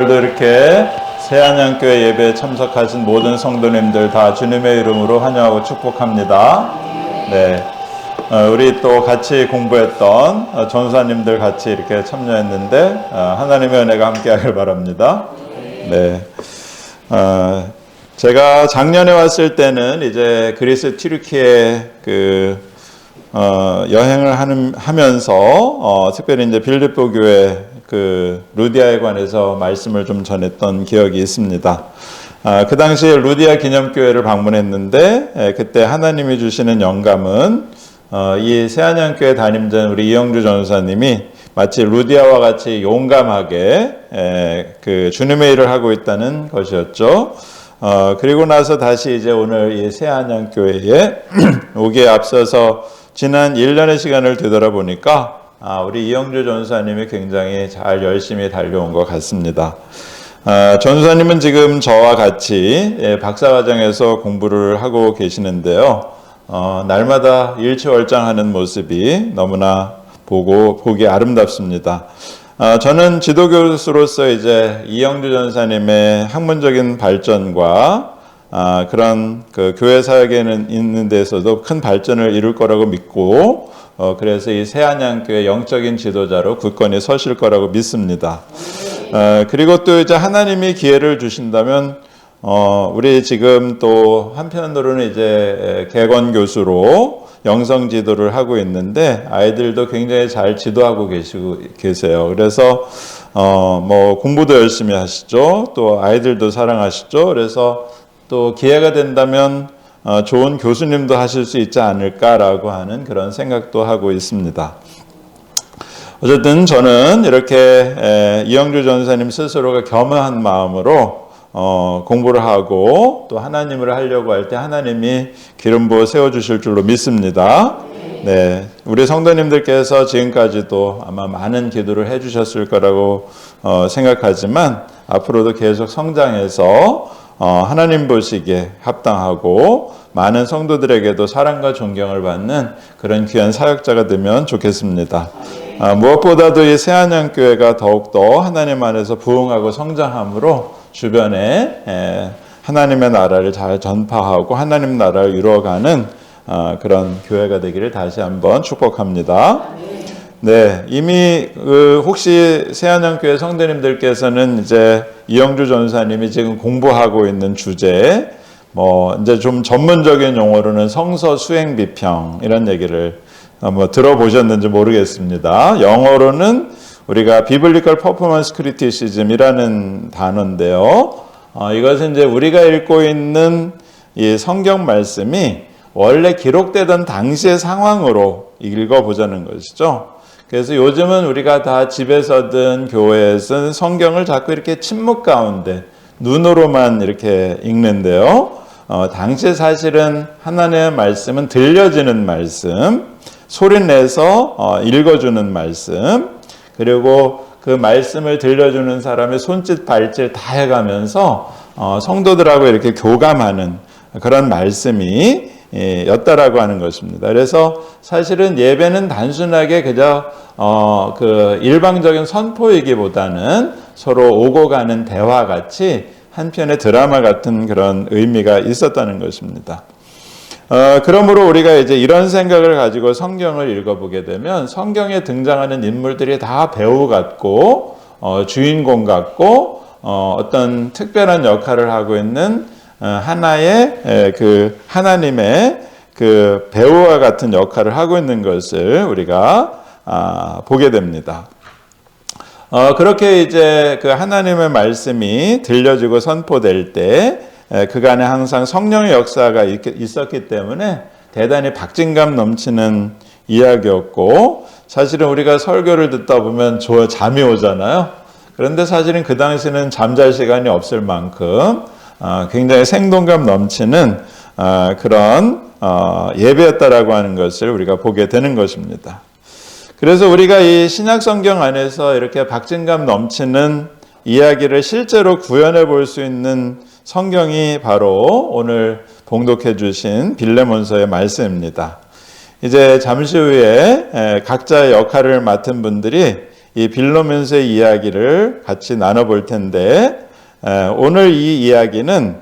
오늘도 이렇게 새안양교회 예배에 참석하신 모든 성도님들 다 주님의 이름으로 환영하고 축복합니다. 네, 우리 또 같이 공부했던 전사님들 같이 이렇게 참여했는데 하나님의 은혜가 함께하길 바랍니다. 네, 제가 작년에 왔을 때는 이제 그리스 튀르키예 여행을 하면서 특별히 이제 빌립보 교회 루디아에 관해서 말씀을 좀 전했던 기억이 있습니다. 그 당시에 루디아 기념교회를 방문했는데 그때 하나님이 주시는 영감은 이 새안양교회 담임자인 우리 이영주 전사님이 마치 루디아와 같이 용감하게 주님의 일을 하고 있다는 것이었죠. 그리고 나서 다시 이제 오늘 이 새안양교회에 오기에 앞서서 지난 1년의 시간을 되돌아보니까 우리 이영주 전사님이 굉장히 잘 열심히 달려온 것 같습니다. 전사님은 지금 저와 같이 박사과정에서 공부를 하고 계시는데요. 날마다 일취월장하는 모습이 너무나 보기 아름답습니다. 저는 지도교수로서 이제 이영주 전사님의 학문적인 발전과 그런 교회 사역에는 있는 데서도 큰 발전을 이룰 거라고 믿고 그래서 이 새안양교회 영적인 지도자로 굳건히 서실 거라고 믿습니다. 그리고 또 이제 하나님이 기회를 주신다면 우리 지금 또 한편으로는 이제 개건 교수로 영성 지도를 하고 있는데 아이들도 굉장히 잘 지도하고 계세요. 그래서 뭐 공부도 열심히 하시죠. 또 아이들도 사랑하시죠. 그래서 또 기회가 된다면 좋은 교수님도 하실 수 있지 않을까라고 하는 그런 생각도 하고 있습니다. 어쨌든 저는 이렇게 이영주 전사님 스스로가 겸허한 마음으로 공부를 하고 또 하나님을 하려고 할 때 하나님이 기름 부어 세워주실 줄로 믿습니다. 네, 우리 성도님들께서 지금까지도 아마 많은 기도를 해주셨을 거라고 생각하지만 앞으로도 계속 성장해서 하나님 보시기에 합당하고 많은 성도들에게도 사랑과 존경을 받는 그런 귀한 사역자가 되면 좋겠습니다. 무엇보다도 이 새안양교회가 더욱더 하나님 안에서 부흥하고 성장함으로 주변에 하나님의 나라를 잘 전파하고 하나님 나라를 이루어가는 그런 교회가 되기를 다시 한번 축복합니다. 네, 이미 혹시 새안양교회 성도님들께서는 이제 이영주 전사님이 지금 공부하고 있는 주제, 이제 좀 전문적인 용어로는 성서 수행 비평 이런 얘기를 들어보셨는지 모르겠습니다. 영어로는 우리가 비블리컬 퍼포먼스 크리티시즘이라는 단어인데요. 이것은 이제 우리가 읽고 있는 이 성경 말씀이 원래 기록되던 당시의 상황으로 읽어보자는 것이죠. 그래서 요즘은 우리가 다 집에서든 교회에서든 성경을 자꾸 이렇게 침묵 가운데 눈으로만 이렇게 읽는데요. 당시 사실은 하나님의 말씀은 들려지는 말씀, 소리내서 읽어주는 말씀, 그리고 그 말씀을 들려주는 사람의 손짓 발짓 다 해가면서 성도들하고 이렇게 교감하는 그런 말씀이 였다라고 하는 것입니다. 그래서 사실은 예배는 단순하게 그저 일방적인 선포이기보다는 서로 오고 가는 대화 같이 한편의 드라마 같은 그런 의미가 있었다는 것입니다. 그러므로 우리가 이제 이런 생각을 가지고 성경을 읽어보게 되면 성경에 등장하는 인물들이 다 배우 같고 주인공 같고 어떤 특별한 역할을 하고 있는 하나의 하나님의 배우와 같은 역할을 하고 있는 것을 우리가 보게 됩니다. 그렇게 이제 하나님의 말씀이 들려지고 선포될 때 그간에 항상 성령의 역사가 있었기 때문에 대단히 박진감 넘치는 이야기였고 사실은 우리가 설교를 듣다 보면 잠이 오잖아요. 그런데 사실은 그 당시에는 잠잘 시간이 없을 만큼 굉장히 생동감 넘치는 그런 예배였다라고 하는 것을 우리가 보게 되는 것입니다. 그래서 우리가 이 신약 성경 안에서 이렇게 박진감 넘치는 이야기를 실제로 구현해 볼 수 있는 성경이 바로 오늘 봉독해 주신 빌레몬서의 말씀입니다. 이제 잠시 후에 각자의 역할을 맡은 분들이 이 빌레몬서의 이야기를 같이 나눠볼 텐데, 오늘 이 이야기는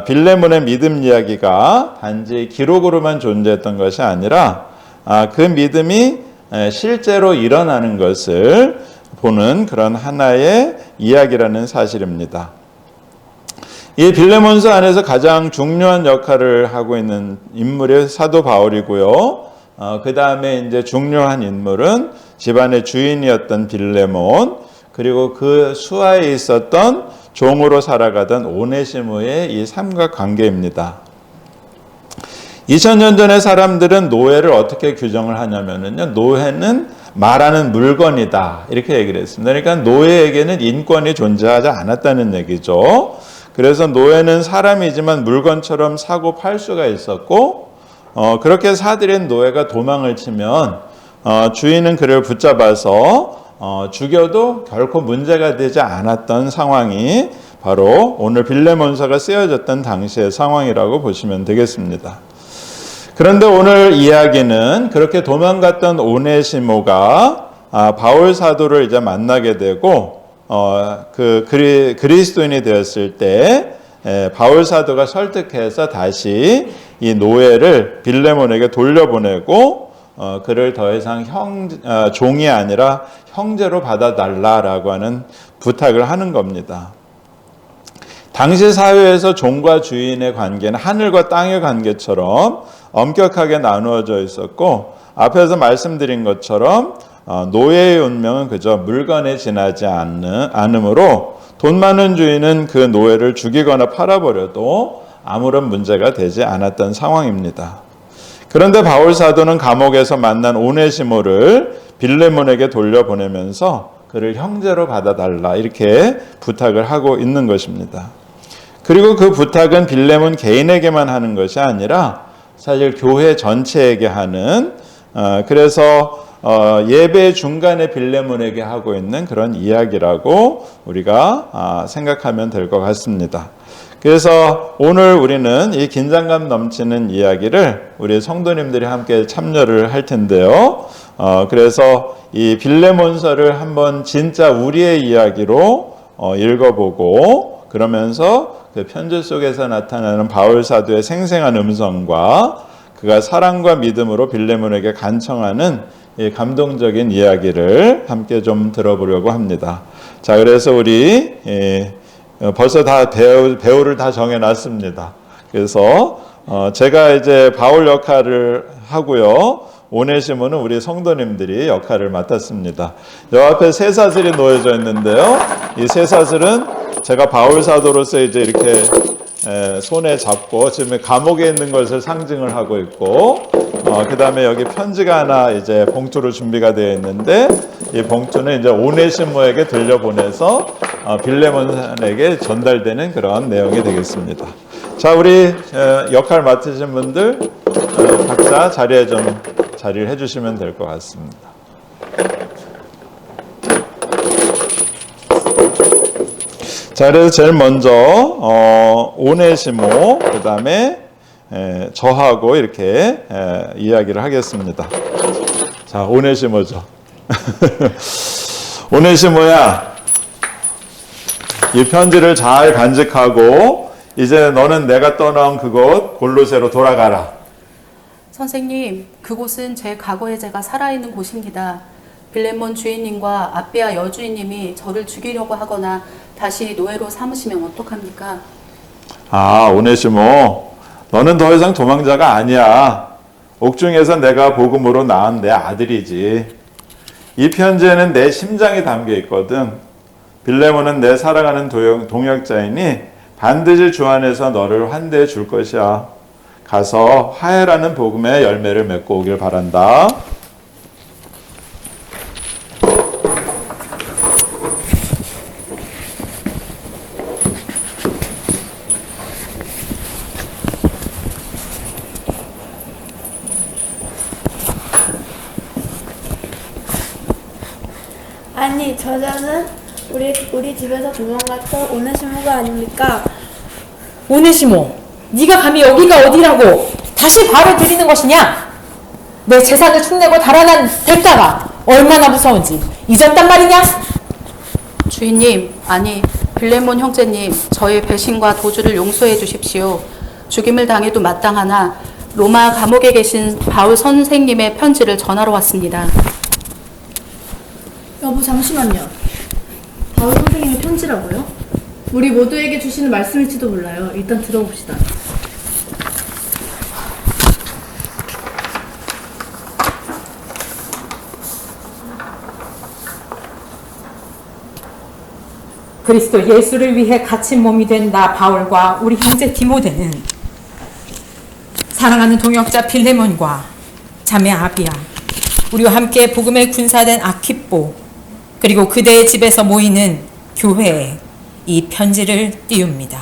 빌레몬의 믿음 이야기가 단지 기록으로만 존재했던 것이 아니라 그 믿음이 실제로 일어나는 것을 보는 그런 하나의 이야기라는 사실입니다. 이 빌레몬서 안에서 가장 중요한 역할을 하고 있는 인물이 사도 바울이고요. 그 다음에 이제 중요한 인물은 집안의 주인이었던 빌레몬, 그리고 그 수하에 있었던 종으로 살아가던 오네시모의 이 삼각관계입니다. 2000년 전에 사람들은 노예를 어떻게 규정을 하냐면요, 노예는 말하는 물건이다 이렇게 얘기를 했습니다. 그러니까 노예에게는 인권이 존재하지 않았다는 얘기죠. 그래서 노예는 사람이지만 물건처럼 사고 팔 수가 있었고, 그렇게 사들인 노예가 도망을 치면 주인은 그를 붙잡아서 죽여도 결코 문제가 되지 않았던 상황이 바로 오늘 빌레몬서가 쓰여졌던 당시의 상황이라고 보시면 되겠습니다. 그런데 오늘 이야기는 그렇게 도망갔던 오네시모가 바울 사도를 이제 만나게 되고 그리스도인이 되었을 때 바울 사도가 설득해서 다시 이 노예를 빌레몬에게 돌려보내고 그를 더 이상 종이 아니라 형제로 받아달라라고 하는 부탁을 하는 겁니다. 당시 사회에서 종과 주인의 관계는 하늘과 땅의 관계처럼 엄격하게 나누어져 있었고, 앞에서 말씀드린 것처럼 노예의 운명은 그저 물건에 지나지 않으므로 돈 많은 주인은 그 노예를 죽이거나 팔아버려도 아무런 문제가 되지 않았던 상황입니다. 그런데 바울 사도는 감옥에서 만난 오네시모를 빌레몬에게 돌려보내면서 그를 형제로 받아달라 이렇게 부탁을 하고 있는 것입니다. 그리고 그 부탁은 빌레몬 개인에게만 하는 것이 아니라 사실 교회 전체에게 하는, 그래서 예배 중간에 빌레몬에게 하고 있는 그런 이야기라고 우리가 생각하면 될 것 같습니다. 그래서 오늘 우리는 이 긴장감 넘치는 이야기를 우리 성도님들이 함께 참여를 할 텐데요. 그래서 이 빌레몬서를 한번 진짜 우리의 이야기로 읽어보고, 그러면서 그 편지 속에서 나타나는 바울 사도의 생생한 음성과 그가 사랑과 믿음으로 빌레몬에게 간청하는 이 감동적인 이야기를 함께 좀 들어보려고 합니다. 자, 그래서 우리 벌써 다 배우를 다 정해놨습니다. 그래서 제가 이제 바울 역할을 하고요, 오네시모는 우리 성도님들이 역할을 맡았습니다. 요 앞에 쇠사슬이 놓여져 있는데요, 이 쇠사슬은 제가 바울 사도로서 이제 이렇게 손에 잡고 지금 감옥에 있는 것을 상징을 하고 있고, 그 다음에 여기 편지가 하나 이제 봉투로 준비가 되어 있는데, 이 봉투는 이제 오네시모에게 들려보내서 빌레몬에게 전달되는 그런 내용이 되겠습니다. 자, 우리 역할 맡으신 분들 각자 자리에 좀 자리를 해주시면 될 것 같습니다. 자, 그래서 제일 먼저 오네시모, 그 다음에 저하고 이렇게 이야기를 하겠습니다. 자, 오네시모죠. 오네시모야, 이 편지를 잘 간직하고 이제 너는 내가 떠나온 그곳 골로새로 돌아가라. 선생님, 그곳은 제 과거에 제가 살아있는 곳입니다. 빌레몬 주인님과 아비아 여주인님이 저를 죽이려고 하거나 다시 노예로 삼으시면 어떡합니까? 아, 오네시모, 너는 더 이상 도망자가 아니야. 옥중에서 내가 복음으로 낳은 내 아들이지. 이 편지에는 내 심장이 담겨 있거든. 빌레몬은 내 사랑하는 동역자이니 반드시 주 안에서 너를 환대해 줄 것이야. 가서 화해라는 복음의 열매를 맺고 오길 바란다. 아니, 저자는 우리 집에서 도망갔던 오네시모가 아닙니까? 오네시모, 네가 감히 여기가 어디라고 다시 발을 들이는 것이냐? 내 재산을 축내고 달아난 대가가 얼마나 무서운지 잊었단 말이냐? 주인님, 아니 빌레몬 형제님, 저의 배신과 도주를 용서해 주십시오. 죽임을 당해도 마땅하나 로마 감옥에 계신 바울 선생님의 편지를 전하러 왔습니다. 여보 잠시만요. 바울 선생님의 편지라고요? 우리 모두에게 주시는 말씀일지도 몰라요. 일단 들어봅시다. 그리스도 예수를 위해 갇힌 몸이 된 나 바울과 우리 형제 디모데는 사랑하는 동역자 빌레몬과 자매 아비아, 우리와 함께 복음에 군사된 아키뽀, 그리고 그대의 집에서 모이는 교회에 이 편지를 띄웁니다.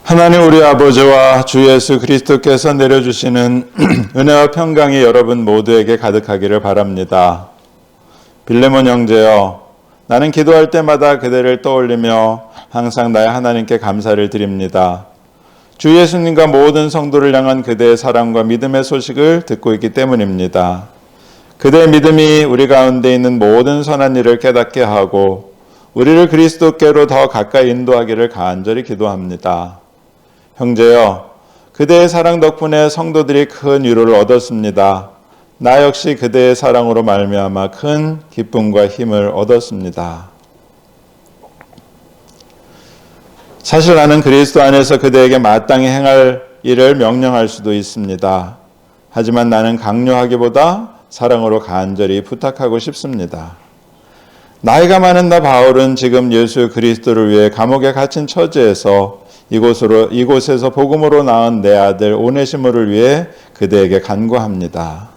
하나님 우리 아버지와 주 예수 그리스도께서 내려주시는 은혜와 평강이 여러분 모두에게 가득하기를 바랍니다. 빌레몬 형제여, 나는 기도할 때마다 그대를 떠올리며 항상 나의 하나님께 감사를 드립니다. 주 예수님과 모든 성도를 향한 그대의 사랑과 믿음의 소식을 듣고 있기 때문입니다. 그대의 믿음이 우리 가운데 있는 모든 선한 일을 깨닫게 하고 우리를 그리스도께로 더 가까이 인도하기를 간절히 기도합니다. 형제여, 그대의 사랑 덕분에 성도들이 큰 위로를 얻었습니다. 나 역시 그대의 사랑으로 말미암아 큰 기쁨과 힘을 얻었습니다. 사실 나는 그리스도 안에서 그대에게 마땅히 행할 일을 명령할 수도 있습니다. 하지만 나는 강요하기보다 사랑으로 간절히 부탁하고 싶습니다. 나이가 많은 나 바울은 지금 예수 그리스도를 위해 감옥에 갇힌 처지에서 이곳에서 복음으로 낳은 내 아들 오네시모를 위해 그대에게 간구합니다.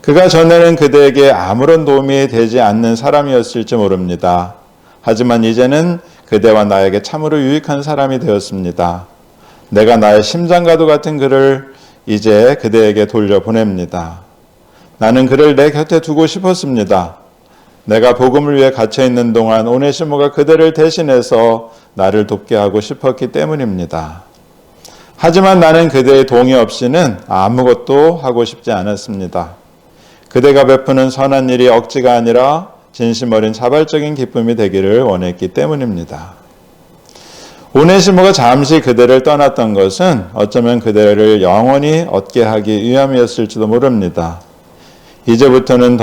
그가 전에는 그대에게 아무런 도움이 되지 않는 사람이었을지 모릅니다. 하지만 이제는 그대와 나에게 참으로 유익한 사람이 되었습니다. 내가 나의 심장과도 같은 그를 이제 그대에게 돌려보냅니다. 나는 그를 내 곁에 두고 싶었습니다. 내가 복음을 위해 갇혀있는 동안 오네시모가 그대를 대신해서 나를 돕게 하고 싶었기 때문입니다. 하지만 나는 그대의 동의 없이는 아무것도 하고 싶지 않았습니다. 그대가 베푸는 선한 일이 억지가 아니라 진심 어린 자발적인 기쁨이 되기를 원했기 때문입니다. 오네시모가 잠시 그대를 떠났던 것은 어쩌면 그대를 영원히 얻게 하기 위함이었을지도 모릅니다. 이제부터는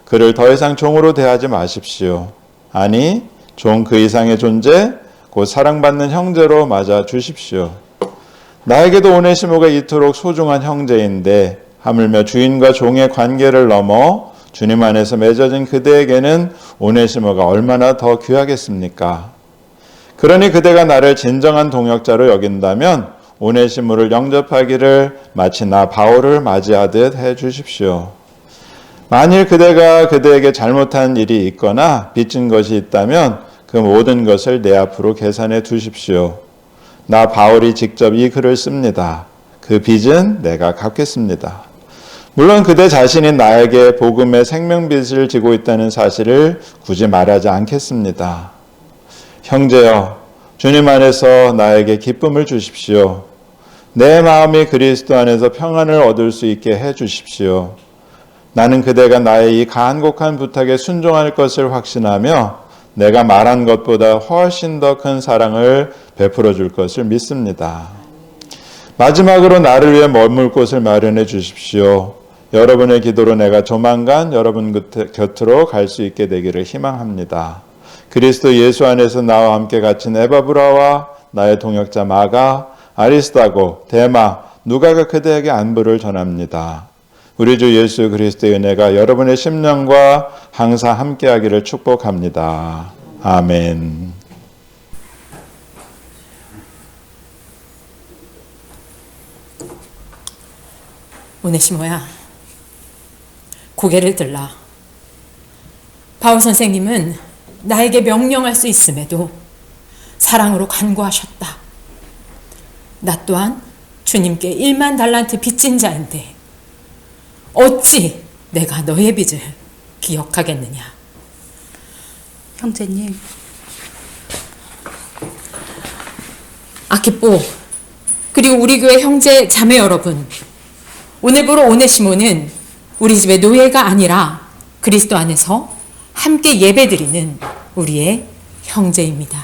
그를 더 이상 종으로 대하지 마십시오. 아니, 종 그 이상의 존재, 곧 사랑받는 형제로 맞아 주십시오. 나에게도 오네시모가 이토록 소중한 형제인데 하물며 주인과 종의 관계를 넘어 주님 안에서 맺어진 그대에게는 오네시모가 얼마나 더 귀하겠습니까? 그러니 그대가 나를 진정한 동역자로 여긴다면 오네시모를 영접하기를 마치 나 바울을 맞이하듯 해 주십시오. 만일 그대가 그대에게 잘못한 일이 있거나 빚진 것이 있다면 그 모든 것을 내 앞으로 계산해 두십시오. 나 바울이 직접 이 글을 씁니다. 그 빚은 내가 갚겠습니다. 물론 그대 자신이 나에게 복음의 생명빚을 지고 있다는 사실을 굳이 말하지 않겠습니다. 형제여, 주님 안에서 나에게 기쁨을 주십시오. 내 마음이 그리스도 안에서 평안을 얻을 수 있게 해 주십시오. 나는 그대가 나의 이 간곡한 부탁에 순종할 것을 확신하며 내가 말한 것보다 훨씬 더 큰 사랑을 베풀어 줄 것을 믿습니다. 마지막으로 나를 위해 머물 곳을 마련해 주십시오. 여러분의 기도로 내가 조만간 여러분 곁으로 갈 수 있게 되기를 희망합니다. 그리스도 예수 안에서 나와 함께 갇힌 에바브라와 나의 동역자 마가, 아리스다고, 데마, 누가가 그대에게 안부를 전합니다. 우리 주 예수 그리스도의 은혜가 여러분의 심령과 항상 함께하기를 축복합니다. 아멘. 오네시모야, 고개를 들라. 바울 선생님은 나에게 명령할 수 있음에도 사랑으로 간구하셨다. 나 또한 주님께 1만 달란트 빚진 자인데 어찌 내가 너의 빚을 기억하겠느냐. 형제님, 아키뽀, 그리고 우리 교회 형제 자매 여러분, 오늘부로 오네시모는 우리 집의 노예가 아니라 그리스도 안에서 함께 예배드리는 우리의 형제입니다.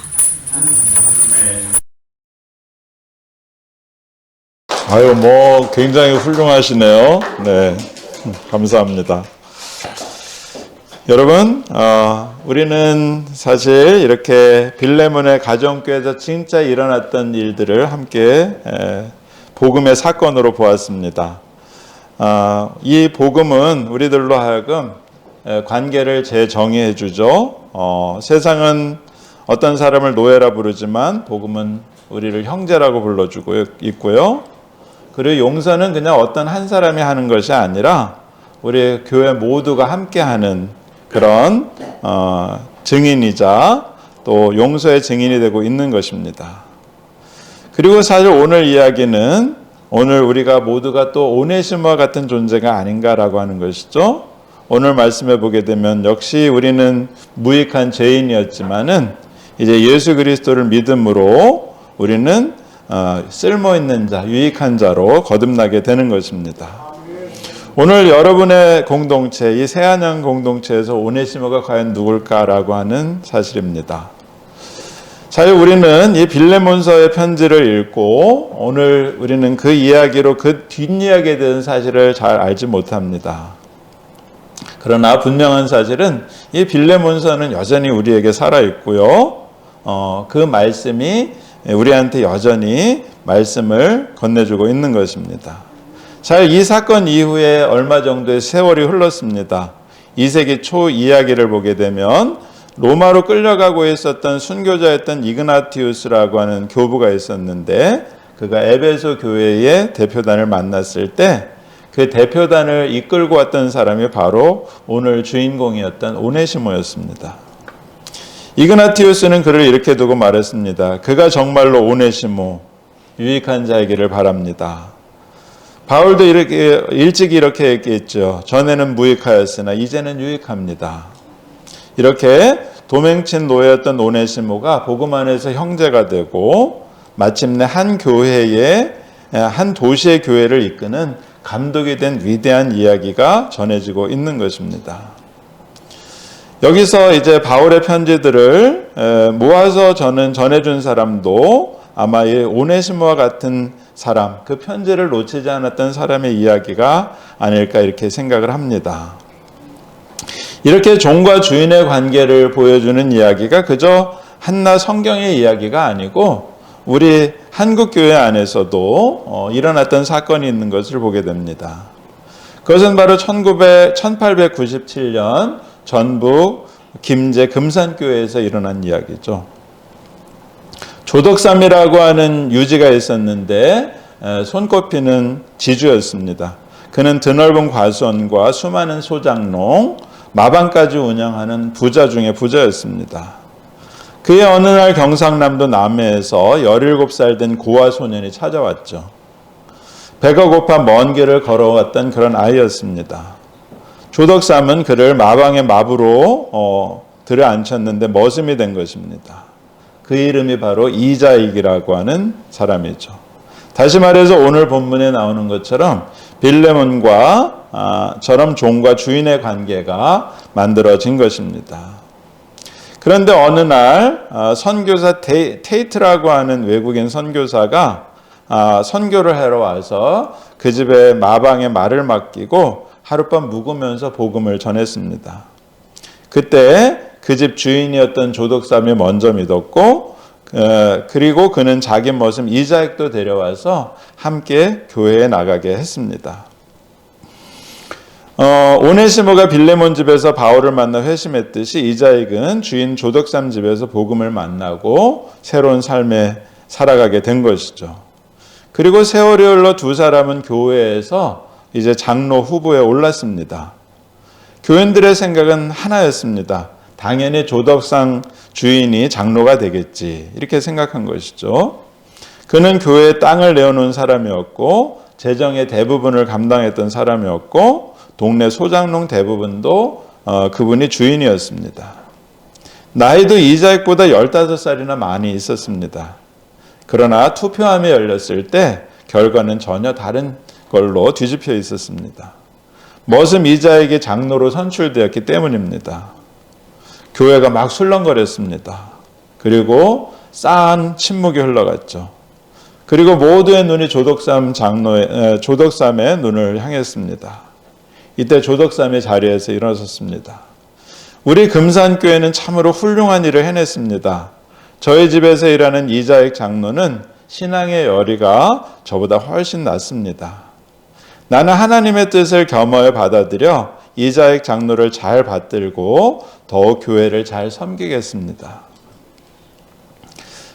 아유, 뭐 굉장히 훌륭하시네요. 네, 감사합니다. 여러분, 우리는 사실 이렇게 빌레몬의 가정교회에서 진짜 일어났던 일들을 함께 복음의 사건으로 보았습니다. 이 복음은 우리들로 하여금 관계를 재정의해 주죠. 세상은 어떤 사람을 노예라 부르지만 복음은 우리를 형제라고 불러주고 있고요. 그리고 용서는 그냥 어떤 한 사람이 하는 것이 아니라 우리 교회 모두가 함께하는 그런 증인이자 또 용서의 증인이 되고 있는 것입니다. 그리고 사실 오늘 이야기는 오늘 우리가 모두가 또 오네시모와 같은 존재가 아닌가라고 하는 것이죠. 오늘 말씀해 보게 되면 역시 우리는 무익한 죄인이었지만은 이제 예수 그리스도를 믿음으로 우리는 쓸모 있는 자, 유익한 자로 거듭나게 되는 것입니다. 오늘 여러분의 공동체, 이 새안양 공동체에서 오네시모가 과연 누굴까라고 하는 사실입니다. 사실 우리는 이 빌레몬서의 편지를 읽고 오늘 우리는 그 이야기로 그 뒷이야기에 대한 사실을 잘 알지 못합니다. 그러나 분명한 사실은 이 빌레몬서는 여전히 우리에게 살아있고요. 그 말씀이 우리한테 여전히 말씀을 건네주고 있는 것입니다. 잘 이 사건 이후에 얼마 정도의 세월이 흘렀습니다. 2세기 초 이야기를 보게 되면 로마로 끌려가고 있었던 순교자였던 이그나티우스라고 하는 교부가 있었는데 그가 에베소 교회의 대표단을 만났을 때 그 대표단을 이끌고 왔던 사람이 바로 오늘 주인공이었던 오네시모였습니다. 이그나티우스는 그를 이렇게 두고 말했습니다. 그가 정말로 오네시모, 유익한 자이기를 바랍니다. 바울도 일찍 이렇게 얘기했죠. 전에는 무익하였으나 이제는 유익합니다. 이렇게 도맹친 노예였던 오네시모가 복음 안에서 형제가 되고 마침내 한 교회의 한 도시의 교회를 이끄는 감독이 된 위대한 이야기가 전해지고 있는 것입니다. 여기서 이제 바울의 편지들을 모아서 저는 전해준 사람도 아마 이 오네시모와 같은 사람, 그 편지를 놓치지 않았던 사람의 이야기가 아닐까 이렇게 생각을 합니다. 이렇게 종과 주인의 관계를 보여주는 이야기가 그저 한낱 성경의 이야기가 아니고 우리 한국교회 안에서도 일어났던 사건이 있는 것을 보게 됩니다. 그것은 바로 1897년 전북 김제 금산교회에서 일어난 이야기죠. 조덕삼이라고 하는 유지가 있었는데 손꼽히는 지주였습니다. 그는 드넓은 과수원과 수많은 소장농, 마방까지 운영하는 부자 중에 부자였습니다. 그의 어느 날 경상남도 남해에서 17살 된 고아 소년이 찾아왔죠. 배가 고파 먼 길을 걸어왔던 그런 아이였습니다. 조덕삼은 그를 마방의 마부로 들여앉혔는데 머슴이 된 것입니다. 그 이름이 바로 이자익이라고 하는 사람이죠. 다시 말해서 오늘 본문에 나오는 것처럼 빌레몬과 저런 종과 주인의 관계가 만들어진 것입니다. 그런데 어느 날 선교사 테이트라고 하는 외국인 선교사가 선교를 하러 와서 그 집에 마방에 말을 맡기고 하룻밤 묵으면서 복음을 전했습니다. 그때 그 집 주인이었던 조덕삼이 먼저 믿었고 그리고 그는 자기 머슴 이자익도 데려와서 함께 교회에 나가게 했습니다. 오네시모가 빌레몬 집에서 바울을 만나 회심했듯이 이자익은 주인 조덕삼 집에서 복음을 만나고 새로운 삶에 살아가게 된 것이죠. 그리고 세월이 흘러 두 사람은 교회에서 이제 장로 후보에 올랐습니다. 교인들의 생각은 하나였습니다. 당연히 조덕삼 주인이 장로가 되겠지 이렇게 생각한 것이죠. 그는 교회에 땅을 내어놓은 사람이었고 재정의 대부분을 감당했던 사람이었고 동네 소장농 대부분도 그분이 주인이었습니다. 나이도 이자익보다 15살이나 많이 있었습니다. 그러나 투표함이 열렸을 때 결과는 전혀 다른 걸로 뒤집혀 있었습니다. 머슴 이자에게 장로로 선출되었기 때문입니다. 교회가 막 술렁거렸습니다. 그리고 싸한 침묵이 흘러갔죠. 그리고 모두의 눈이 조덕삼의 눈을 향했습니다. 이때 조덕삼의 자리에서 일어섰습니다. 우리 금산교회는 참으로 훌륭한 일을 해냈습니다. 저희 집에서 일하는 이자익 장로는 신앙의 열의가 저보다 훨씬 낫습니다. 나는 하나님의 뜻을 겸허히 받아들여 이자익 장로를 잘 받들고 더욱 교회를 잘 섬기겠습니다.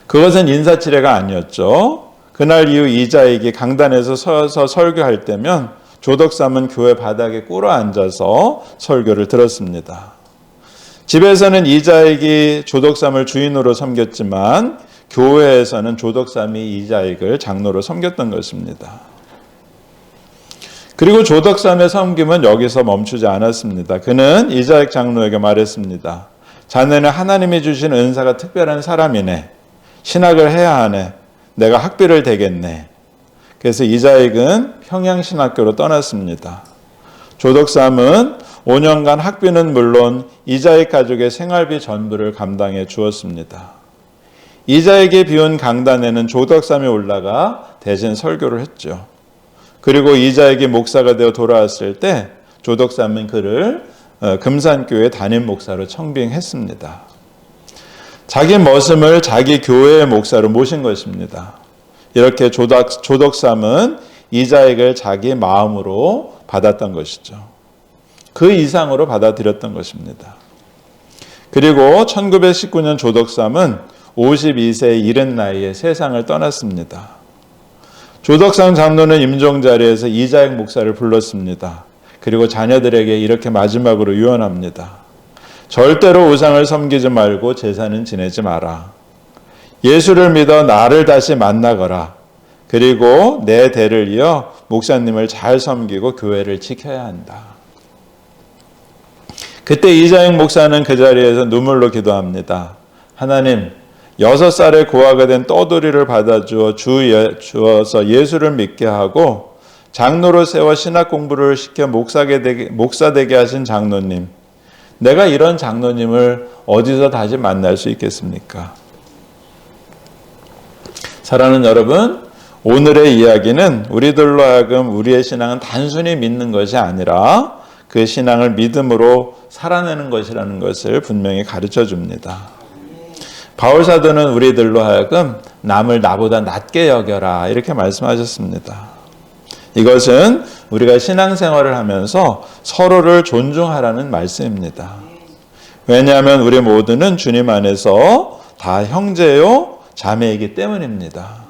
그것은 인사치레가 아니었죠. 그날 이후 이자익이 강단에서 서서 설교할 때면 조덕삼은 교회 바닥에 꿇어 앉아서 설교를 들었습니다. 집에서는 이자익이 조덕삼을 주인으로 섬겼지만 교회에서는 조덕삼이 이자익을 장로로 섬겼던 것입니다. 그리고 조덕삼의 섬김은 여기서 멈추지 않았습니다. 그는 이자익 장로에게 말했습니다. 자네는 하나님이 주신 은사가 특별한 사람이네. 신학을 해야 하네. 내가 학비를 대겠네. 그래서 이자익은 평양신학교로 떠났습니다. 조덕삼은 5년간 학비는 물론 이자익 가족의 생활비 전부를 감당해 주었습니다. 이자익이 비운 강단에는 조덕삼이 올라가 대신 설교를 했죠. 그리고 이자익이 목사가 되어 돌아왔을 때 조덕삼은 그를 금산교회 담임 목사로 청빙했습니다. 자기 머슴을 자기 교회의 목사로 모신 것입니다. 이렇게 조덕삼은 이자익을 자기 마음으로 받았던 것이죠. 그 이상으로 받아들였던 것입니다. 그리고 1919년 조덕삼은 52세의 이른 나이에 세상을 떠났습니다. 조덕삼 장로는 임종 자리에서 이자익 목사를 불렀습니다. 그리고 자녀들에게 이렇게 마지막으로 유언합니다. 절대로 우상을 섬기지 말고 제사는 지내지 마라. 예수를 믿어 나를 다시 만나거라. 그리고 내 대를 이어 목사님을 잘 섬기고 교회를 지켜야 한다. 그때 이자익 목사는 그 자리에서 눈물로 기도합니다. 하나님, 6살에 고아가 된 떠돌이를 받아주어 주어서 예수를 믿게 하고 장로로 세워 신학 공부를 시켜 목사 되게 하신 장로님, 내가 이런 장로님을 어디서 다시 만날 수 있겠습니까? 사랑하는 여러분, 오늘의 이야기는 우리들로 하여금 우리의 신앙은 단순히 믿는 것이 아니라 그 신앙을 믿음으로 살아내는 것이라는 것을 분명히 가르쳐 줍니다. 바울 사도는 우리들로 하여금 남을 나보다 낮게 여겨라 이렇게 말씀하셨습니다. 이것은 우리가 신앙생활을 하면서 서로를 존중하라는 말씀입니다. 왜냐하면 우리 모두는 주님 안에서 다 형제요 자매이기 때문입니다.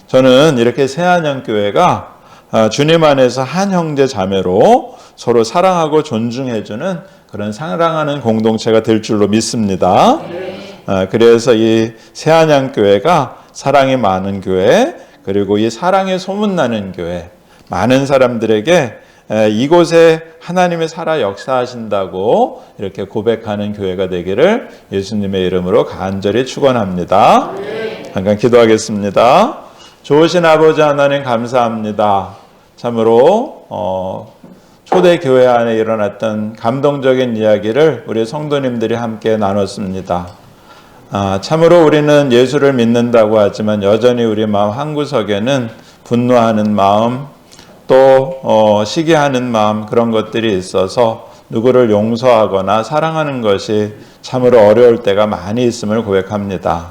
저는 이렇게 새안양교회가 주님 안에서 한 형제 자매로 서로 사랑하고 존중해주는 그런 사랑하는 공동체가 될 줄로 믿습니다. 그래서 이 새안양교회가 사랑이 많은 교회, 그리고 이 사랑이 소문나는 교회, 많은 사람들에게 이곳에 하나님이 살아 역사하신다고 이렇게 고백하는 교회가 되기를 예수님의 이름으로 간절히 축원합니다. 잠깐 기도하겠습니다. 좋으신 아버지 하나님 감사합니다. 참으로 초대교회 안에 일어났던 감동적인 이야기를 우리 성도님들이 함께 나눴습니다. 참으로 우리는 예수를 믿는다고 하지만 여전히 우리 마음 한구석에는 분노하는 마음, 또 시기하는 마음, 그런 것들이 있어서 누구를 용서하거나 사랑하는 것이 참으로 어려울 때가 많이 있음을 고백합니다.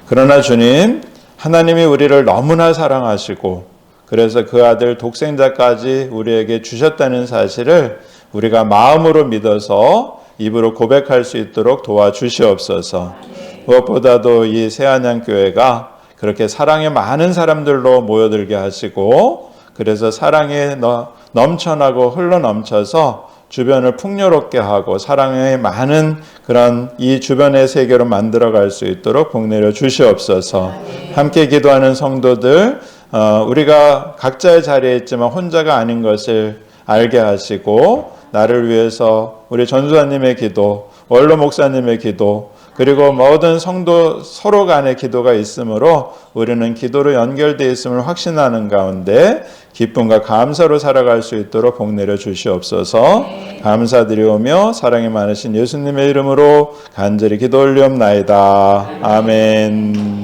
그러나 주님, 하나님이 우리를 너무나 사랑하시고 그래서 그 아들 독생자까지 우리에게 주셨다는 사실을 우리가 마음으로 믿어서 입으로 고백할 수 있도록 도와주시옵소서. 무엇보다도 이 새안양교회가 그렇게 사랑에 많은 사람들로 모여들게 하시고 그래서 사랑에 넘쳐나고 흘러넘쳐서 주변을 풍요롭게 하고 사랑의 많은 그런 이 주변의 세계로 만들어갈 수 있도록 복내려 주시옵소서. 함께 기도하는 성도들, 우리가 각자의 자리에 있지만 혼자가 아닌 것을 알게 하시고 나를 위해서 우리 전수사님의 기도, 원로 목사님의 기도, 그리고 모든 성도 서로 간의 기도가 있으므로 우리는 기도로 연결되어 있음을 확신하는 가운데 기쁨과 감사로 살아갈 수 있도록 복 내려 주시옵소서. 감사드리오며 사랑이 많으신 예수님의 이름으로 간절히 기도 올리옵나이다. 아멘.